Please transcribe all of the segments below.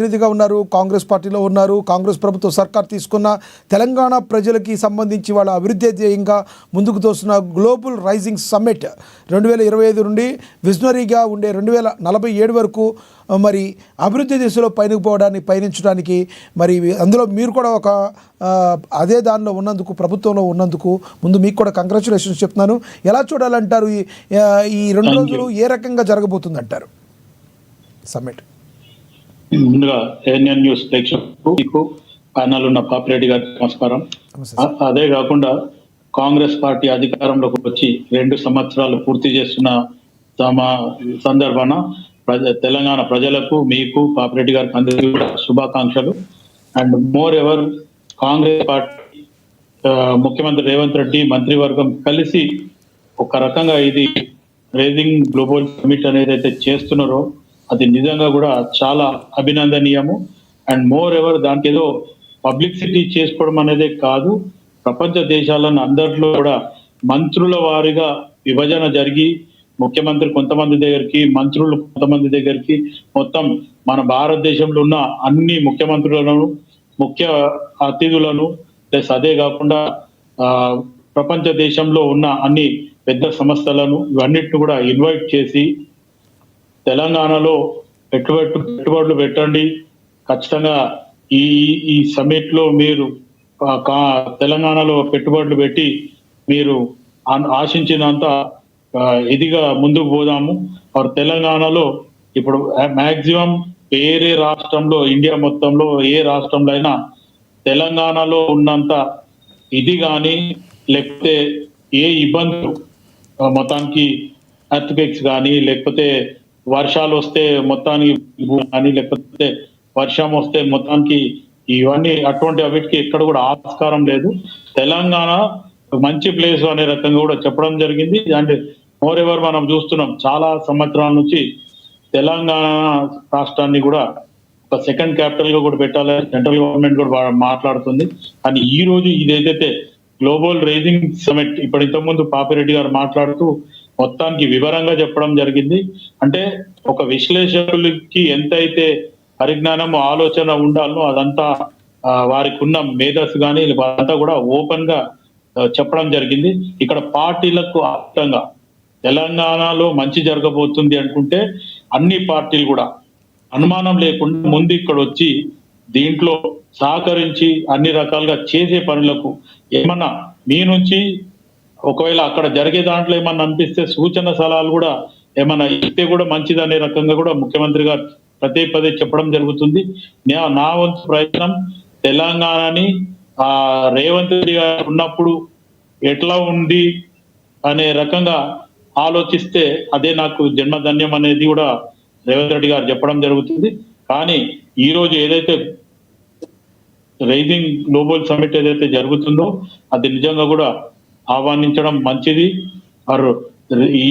ప్రతినిధిగా ఉన్నారు, కాంగ్రెస్ పార్టీలో ఉన్నారు. కాంగ్రెస్ ప్రభుత్వ సర్కార్ తీసుకున్న తెలంగాణ ప్రజలకి సంబంధించి వాళ్ళ అభివృద్ధి ధ్యేయంగా ముందుకు తోస్తున్న గ్లోబల్ రైజింగ్ సమ్మిట్ 2025 నుండి విజనరీగా ఉండే 2047 వరకు మరి అభివృద్ధి దిశలో పయనించడానికి మరి అందులో మీరు కూడా ఒక అదే దానిలో ఉన్నందుకు, ప్రభుత్వంలో ఉన్నందుకు ముందు మీకు కూడా కంగ్రాచులేషన్స్ చెప్తున్నాను. ఎలా చూడాలంటారు ఈ 2 రోజులు ఏ రకంగా జరగబోతుంది అంటారు సమ్మిట్? ముందుగా ఏఎన్ఎన్ న్యూస్ ప్రేక్షకులకు ప్యానల్ ఉన్న పాపిరెడ్డి గారికి నమస్కారం. అదే కాకుండా కాంగ్రెస్ పార్టీ అధికారంలోకి వచ్చి 2 సంవత్సరాలు పూర్తి చేస్తున్న సందర్భాన తెలంగాణ ప్రజలకు, మీకు, పాపిరెడ్డి గారికి అందరికీ కూడా శుభాకాంక్షలు. And more ever Congress party ముఖ్యమంత్రి రేవంత్ రెడ్డి మంత్రివర్గం కలిసి ఒక రకంగా ఇది రైజింగ్ గ్లోబల్ సమిట్ అనేది అయితే చేస్తున్నారో అది నిజంగా కూడా చాలా అభినందనీయము. అండ్ మోర్ ఎవర్ దానికి ఏదో పబ్లిసిటీ చేసుకోవడం అనేదే కాదు, ప్రపంచ దేశాలను అందరిలో కూడా మంత్రుల వారిగా విభజన జరిగి ముఖ్యమంత్రి కొంతమంది దగ్గరికి, మంత్రులు కొంతమంది దగ్గరికి, మొత్తం మన భారతదేశంలో ఉన్న అన్ని ముఖ్యమంత్రులను, ముఖ్య అతిథులను ప్లస్ అదే కాకుండా ప్రపంచ దేశంలో ఉన్న అన్ని పెద్ద సంస్థలను ఇవన్నిటిని కూడా ఇన్వైట్ చేసి తెలంగాణలో పెట్టుబడులు పెట్టండి, ఖచ్చితంగా ఈ సమ్మిట్ లో మీరు తెలంగాణలో పెట్టుబడులు పెట్టి మీరు ఆశించినంత ఇదిగా ముందుకు పోదాము. తెలంగాణలో ఇప్పుడు మాక్సిమం వేరే రాష్ట్రంలో, ఇండియా మొత్తంలో ఏ రాష్ట్రంలో అయినా తెలంగాణలో ఉన్నంత ఇది కానీ లేకపోతే ఏ ఇబ్బందులు మొత్తానికి ఎర్త్క్వేక్స్ కానీ లేకపోతే వర్షాలు వస్తే మొత్తానికి కానీ లేకపోతే వర్షం వస్తే మొత్తానికి ఇవన్నీ అటువంటి వీటికి ఎక్కడ కూడా ఆస్కారం లేదు. తెలంగాణ మంచి ప్లేస్ అనే రకంగా కూడా చెప్పడం జరిగింది. అండ్ మోర్ ఎవర్ మనం చూస్తున్నాం చాలా సంవత్సరాల నుంచి తెలంగాణ రాష్ట్రాన్ని కూడా ఒక సెకండ్ క్యాపిటల్ గా కూడా పెట్టాలి, సెంట్రల్ గవర్నమెంట్ కూడా మాట్లాడుతుంది. కానీ ఈ రోజు ఇదేదైతే గ్లోబల్ రైజింగ్ సమిట్ ఇప్పుడు ఇంతకుముందు పాపిరెడ్డి గారు మాట్లాడుతూ మొత్తానికి వివరంగా చెప్పడం జరిగింది. అంటే ఒక విశ్లేషకులకి ఎంతైతే పరిజ్ఞానం, ఆలోచన ఉండాలో అదంతా వారికి ఉన్న మేధస్సు కానీ అంతా కూడా ఓపెన్ గా చెప్పడం జరిగింది. ఇక్కడ పార్టీలకు అర్థంగా తెలంగాణలో మంచి జరగబోతుంది అనుకుంటే అన్ని పార్టీలు కూడా అనుమానం లేకుండా ముందు ఇక్కడ వచ్చి దీంట్లో సహకరించి అన్ని రకాలుగా చేసే పనులకు ఏమన్నా మీ నుంచి ఒకవేళ అక్కడ జరిగే దాంట్లో ఏమన్నా అనిపిస్తే సూచన సలహాలు కూడా ఏమన్నా ఇస్తే కూడా మంచిది అనే రకంగా కూడా ముఖ్యమంత్రి గారు పదే చెప్పడం జరుగుతుంది. నా వంతు ప్రయత్నం తెలంగాణని రేవంత్ రెడ్డి గారు ఉన్నప్పుడు ఎట్లా ఉంది అనే రకంగా ఆలోచిస్తే అదే నాకు జన్మధన్యం అనేది కూడా రేవంత్ రెడ్డి గారు చెప్పడం జరుగుతుంది. కానీ ఈ రోజు ఏదైతే రైజింగ్ గ్లోబల్ సమిట్ ఏదైతే జరుగుతుందో అది నిజంగా కూడా ఆహ్వానించడం మంచిది.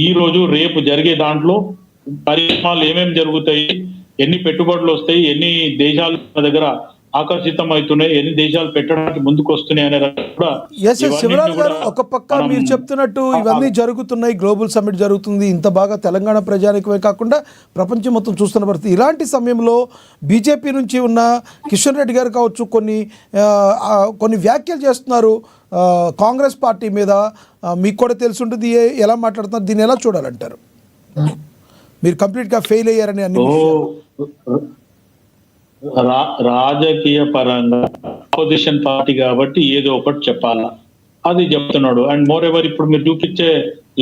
ఈ రోజు రేపు జరిగే దాంట్లో పరిణామాలు ఏమేమి జరుగుతాయి, ఎన్ని పెట్టుబడులు వస్తాయి, ఎన్ని దేశాల దగ్గర ఆకర్షితం అవుతున్నాయి, ఎన్ని దేశాలు పెట్టడానికి ముందుకు వస్తున్నాయి అనే కూడా. శివరాజ్ గారు, ఒక పక్క మీరు చెప్తున్నట్టు ఇవన్నీ జరుగుతున్నాయి, గ్లోబల్ సమ్మిట్ జరుగుతుంది, ఇంత బాగా తెలంగాణ ప్రజానికమే కాకుండా ప్రపంచం మొత్తం చూస్తున్న పరిస్థితి. ఇలాంటి సమయంలో బీజేపీ నుంచి ఉన్న కిషన్ రెడ్డి గారు కావచ్చు కొన్ని వ్యాఖ్యలు చేస్తున్నారు కాంగ్రెస్ పార్టీ మీద. మీకు కూడా తెలిసి ఉంటుంది ఎలా మాట్లాడుతున్నారు, దీన్ని ఎలా చూడాలంటారు? మీరు కంప్లీట్ గా ఫెయిల్ అయ్యారని అన్ని రాజకీయ పరంగా అపోజిషన్ పార్టీ కాబట్టి ఏదో ఒకటి చెప్పాలా అది చెప్తున్నాడు. అండ్ మోర్ ఎవర్ ఇప్పుడు మీరు చూపించే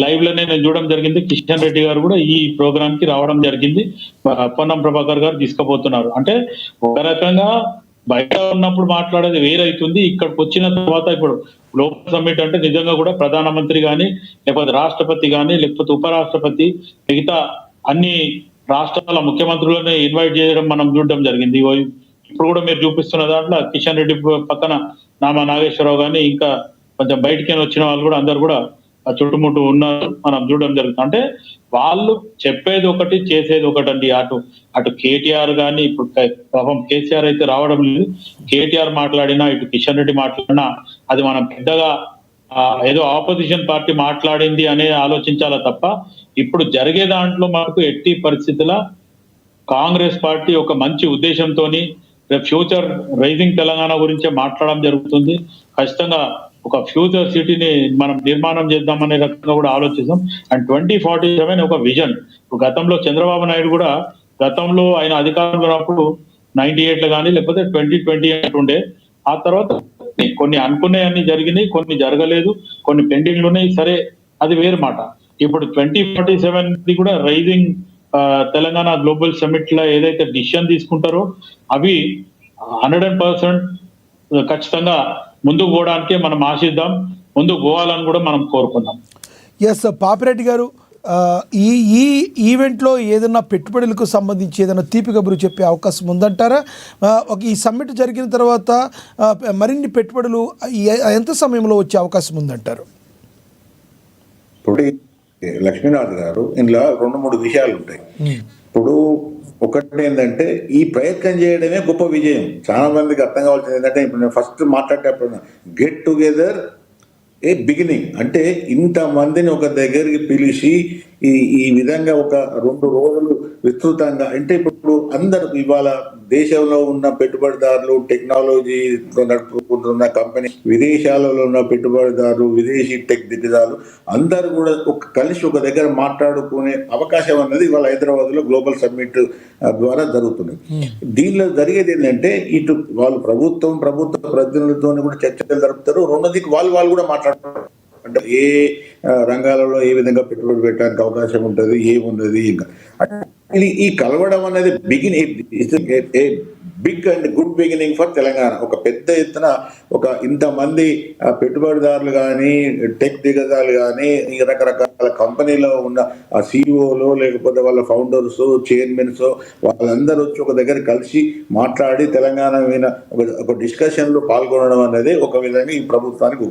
లైవ్ లోనే నేను చూడడం జరిగింది, కిషన్ రెడ్డి గారు కూడా ఈ ప్రోగ్రామ్ కి రావడం జరిగింది, పొన్నం ప్రభాకర్ గారు తీసుకుపోతున్నారు. అంటే ఒక రకంగా బయట ఉన్నప్పుడు మాట్లాడేది వేరైతుంది, ఇక్కడికి వచ్చిన తర్వాత ఇప్పుడు గ్లోబల్ సమ్మిట్ అంటే నిజంగా కూడా ప్రధానమంత్రి కానీ లేకపోతే రాష్ట్రపతి కానీ లేకపోతే ఉపరాష్ట్రపతి మిగతా అన్ని రాష్ట్రాల ముఖ్యమంత్రులనే ఇన్వైట్ చేయడం మనం చూడడం జరిగింది. ఇప్పుడు కూడా మీరు చూపిస్తున్న దాంట్లో కిషన్ రెడ్డి పక్కన నామా నాగేశ్వరరావు కానీ ఇంకా కొంచెం బయటికి వచ్చిన వాళ్ళు కూడా అందరు కూడా చుట్టుముట్టు ఉన్నారు, మనం చూడడం జరుగుతుంది. అంటే వాళ్ళు చెప్పేది ఒకటి చేసేది ఒకటి అండి. అటు కేటీఆర్ కానీ, ఇప్పుడు పాపం కేసీఆర్ అయితే రావడం లేదు, కేటీఆర్ మాట్లాడినా ఇటు కిషన్ రెడ్డి మాట్లాడినా అది మనం పెద్దగా ఏదో ఆపోజిషన్ పార్టీ మాట్లాడింది అనే ఆలోచించాలా తప్ప ఇప్పుడు జరిగే దాంట్లో మనకు ఎట్టి పరిస్థితుల కాంగ్రెస్ పార్టీ ఒక మంచి ఉద్దేశంతోని రేపు ఫ్యూచర్ రైజింగ్ తెలంగాణ గురించే మాట్లాడడం జరుగుతుంది. ఖచ్చితంగా ఒక ఫ్యూచర్ సిటీని మనం నిర్మాణం చేద్దామనే రకంగా కూడా ఆలోచిస్తాం. అండ్ 2047 ఒక విజన్. గతంలో చంద్రబాబు నాయుడు కూడా గతంలో ఆయన అధికారంలో ఉన్నప్పుడు 98 లో కానీ లేకపోతే 2020 ఉండే. ఆ తర్వాత కొన్ని అనుకునేవన్నీ జరిగినాయి, కొన్ని జరగలేదు, కొన్ని పెండింగ్లు ఉన్నాయి. సరే, అది వేరు మాట. ఇప్పుడు 2047 కూడా రైజింగ్ తెలంగాణ గ్లోబల్ సమ్మిట్ లో ఏదైతే డిసిషన్ తీసుకుంటారో అవి 100% ఖచ్చితంగా ముందుకు పోవడానికే మనం ఆశిద్దాం, ముందుకు పోవాలని కూడా మనం కోరుకుందాం. ఎస్ పాపిరెడ్డి గారు, ఈ ఈ ఈవెంట్లో ఏదైనా పెట్టుబడులకు సంబంధించి ఏదైనా తీపి కబురు చెప్పే అవకాశం ఉందంటారా? ఈ సమ్మిట్ జరిగిన తర్వాత మరిన్ని పెట్టుబడులు ఎంత సమయంలో వచ్చే అవకాశం ఉందంటారు? ఇప్పుడు లక్ష్మీనాథ్ గారు, ఇందులో 2-3 విషయాలు ఉంటాయి. ఇప్పుడు ఒకటి ఏంటంటే ఈ ప్రయత్నం చేయడమే గొప్ప విజయం. చాలా మందికి అర్థం కావాల్సింది ఏంటంటే, ఇప్పుడు నేను ఫస్ట్ మాట్లాడేటప్పుడు గెట్ టుగెదర్ ఏ బిగినింగ్ అంటే ఇంతమందిని ఒక దగ్గరికి పిలిచి ఈ విధంగా ఒక 2 రోజులు విస్తృతంగా అంటే ఇప్పుడు అందరు ఇవాళ దేశంలో ఉన్న పెట్టుబడిదారులు, టెక్నాలజీతో నడుపుకుంటున్న కంపెనీ, విదేశాలలో ఉన్న పెట్టుబడిదారులు, విదేశీ టెక్ దిగ్గజాలు అందరూ కూడా కలిసి ఒక దగ్గర మాట్లాడుకునే అవకాశం అన్నది ఇవాళ హైదరాబాద్ లో గ్లోబల్ సమ్మిట్ ద్వారా జరుగుతుంది. దీనిలో జరిగేది ఏంటంటే ఇటు వాళ్ళు ప్రభుత్వ ప్రతినిధులతో కూడా చర్చలు జరుపుతారు, రెండోదికి వాళ్ళు కూడా మాట్లాడతారు. అంటే ఏ రంగాలలో ఏ విధంగా పెట్టుబడి పెట్టడానికి అవకాశం ఉంటుంది, ఏమున్నది. ఇంకా ఈ కలవడం అనేది big and good beginning for Telangana. ఒక పెద్ద ఎత్తున ఒక ఇంతమంది పెట్టుబడిదారులు కానీ, టెక్ దిగ్గజాలు కానీ, రకరకాల కంపెనీలో ఉన్న సిఇఓలు లేకపోతే వాళ్ళ ఫౌండర్స్, చైర్మన్స్ వాళ్ళందరూ వచ్చి ఒక దగ్గర కలిసి మాట్లాడి తెలంగాణ మీద ఒక డిస్కషన్ లో పాల్గొనడం అనేది ఒక విధంగా ఈ ప్రభుత్వానికి